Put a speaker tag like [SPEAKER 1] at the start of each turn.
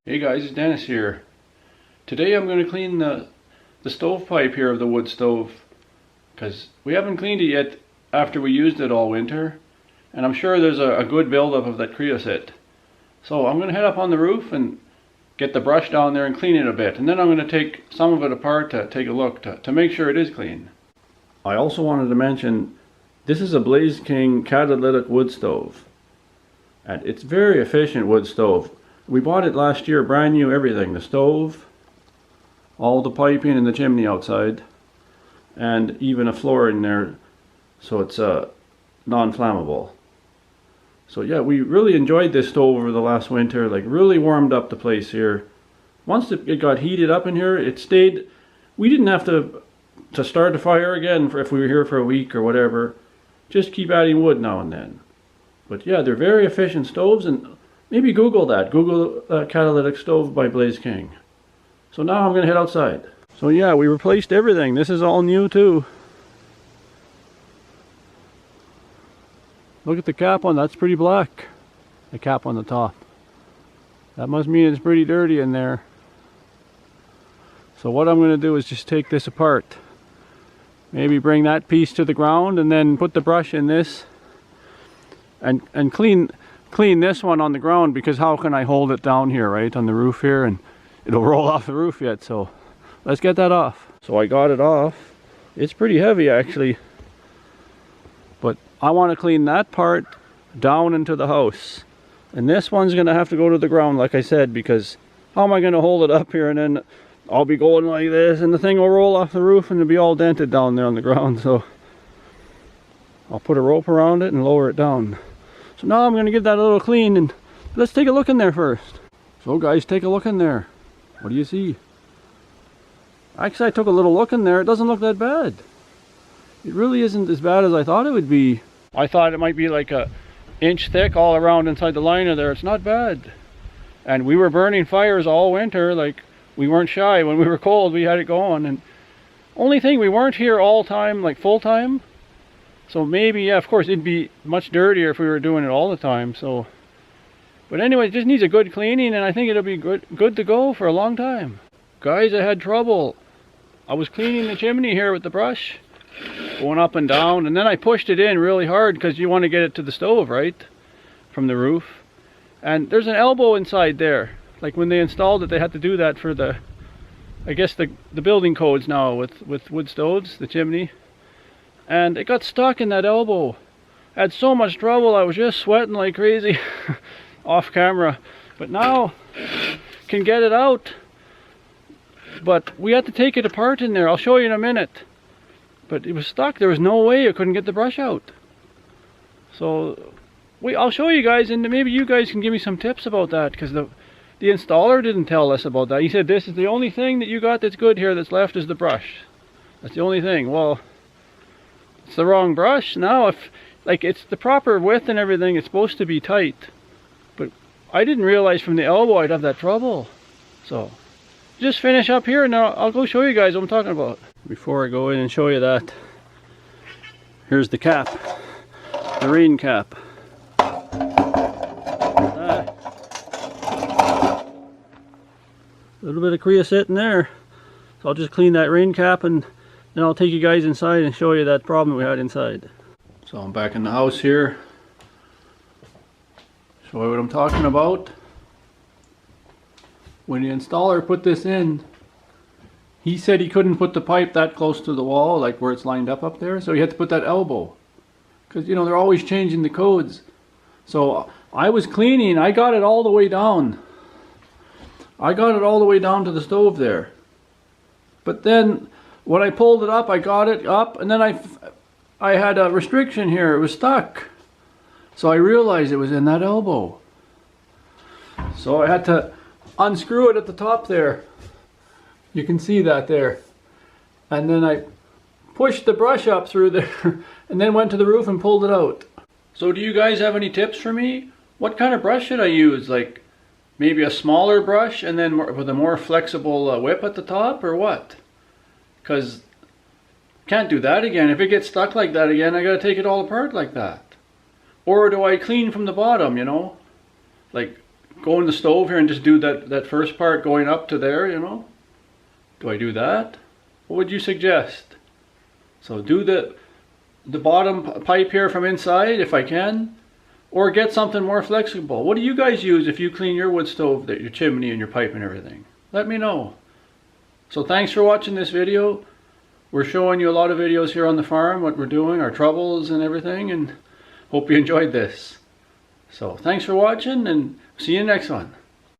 [SPEAKER 1] Hey guys, it's Dennis here. Today I'm going to clean the stovepipe here of the wood stove, because we haven't cleaned it yet after we used it all winter, and I'm sure there's a good buildup of that creosote. So I'm going to head up on the roof and get the brush down there and clean it a bit, and then I'm going to take some of it apart to take a look to make sure it is clean. I also wanted to mention this is a Blaze King catalytic wood stove, and it's very efficient wood stove. We bought it last year, brand new everything, the stove, all the piping and the chimney outside, and even a floor in there, so it's non-flammable. So yeah, we really enjoyed this stove over the last winter, like really warmed up the place here. Once it got heated up in here, it stayed, we didn't have to start the fire again if we were here for a week or whatever. Just keep adding wood now and then. But yeah, they're very efficient stoves, and maybe Google that. Google catalytic stove by Blaze King. So now I'm going to head outside. So yeah, we replaced everything. This is all new too. Look at the cap on, that's pretty black. The cap on the top. That must mean it's pretty dirty in there. So what I'm going to do is just take this apart. Maybe bring that piece to the ground and then put the brush in this. And clean this one on the ground, because how can I hold it down here, right, on the roof here, and it'll roll off the roof yet. So let's get that off. So I got it off. It's pretty heavy actually, but I want to clean that part down into the house, and this one's gonna have to go to the ground like I said, because how am I gonna hold it up here and then I'll be going like this and the thing will roll off the roof and it'll be all dented down there on the ground. So I'll put a rope around it and lower it down. So now I'm going to give that a little clean, and let's take a look in there first. So guys, take a look in there. What do you see? Actually, I took a little look in there. It doesn't look that bad. It really isn't as bad as I thought it would be. I thought it might be like an inch thick all around inside the liner there. It's not bad. And we were burning fires all winter. Like, we weren't shy. When we were cold, we had it going. And only thing, we weren't here all time, like full time. So maybe, yeah, of course, it'd be much dirtier if we were doing it all the time. So, but anyway, it just needs a good cleaning, and I think it'll be good to go for a long time. Guys, I had trouble. I was cleaning the chimney here with the brush, going up and down, and then I pushed it in really hard because you want to get it to the stove, right, from the roof. And there's an elbow inside there. Like when they installed it, they had to do that for the, I guess the building codes now with wood stoves, the chimney. And it got stuck in that elbow. I had so much trouble, I was just sweating like crazy off camera. But now, can get it out. But we had to take it apart in there. I'll show you in a minute. But it was stuck. There was no way I couldn't get the brush out. So, I'll show you guys, and maybe you guys can give me some tips about that, because the installer didn't tell us about that. He said, this is the only thing that you got that's good here that's left is the brush. That's the only thing. Well, it's the wrong brush. Now, if like it's the proper width and everything, it's supposed to be tight, but I didn't realize from the elbow I'd have that trouble. So just finish up here and I'll go show you guys what I'm talking about. Before I go in and show you that, here's the cap, the rain cap. A little bit of creosote in there, so I'll just clean that rain cap, and then I'll take you guys inside and show you that problem we had inside. So I'm back in the house here. Show you what I'm talking about. When the installer put this in, he said he couldn't put the pipe that close to the wall, like where it's lined up there, so he had to put that elbow. Because, you know, they're always changing the codes. So I was cleaning, I got it all the way down. I got it all the way down to the stove there. But then when I pulled it up, I got it up, and then I had a restriction here. It was stuck. So I realized it was in that elbow. So I had to unscrew it at the top there. You can see that there. And then I pushed the brush up through there and then went to the roof and pulled it out. So do you guys have any tips for me? What kind of brush should I use? Like maybe a smaller brush and then with a more flexible whip at the top, or what? Because can't do that again. If it gets stuck like that again, I gotta take it all apart like that. Or do I clean from the bottom, you know? Like go in the stove here and just do that first part going up to there, you know? Do I do that? What would you suggest? So do the bottom pipe here from inside if I can, or get something more flexible. What do you guys use if you clean your wood stove, your chimney and your pipe and everything? Let me know. So thanks for watching this video. We're showing you a lot of videos here on the farm, what we're doing, our troubles and everything, and hope you enjoyed this. So thanks for watching, and see you next one.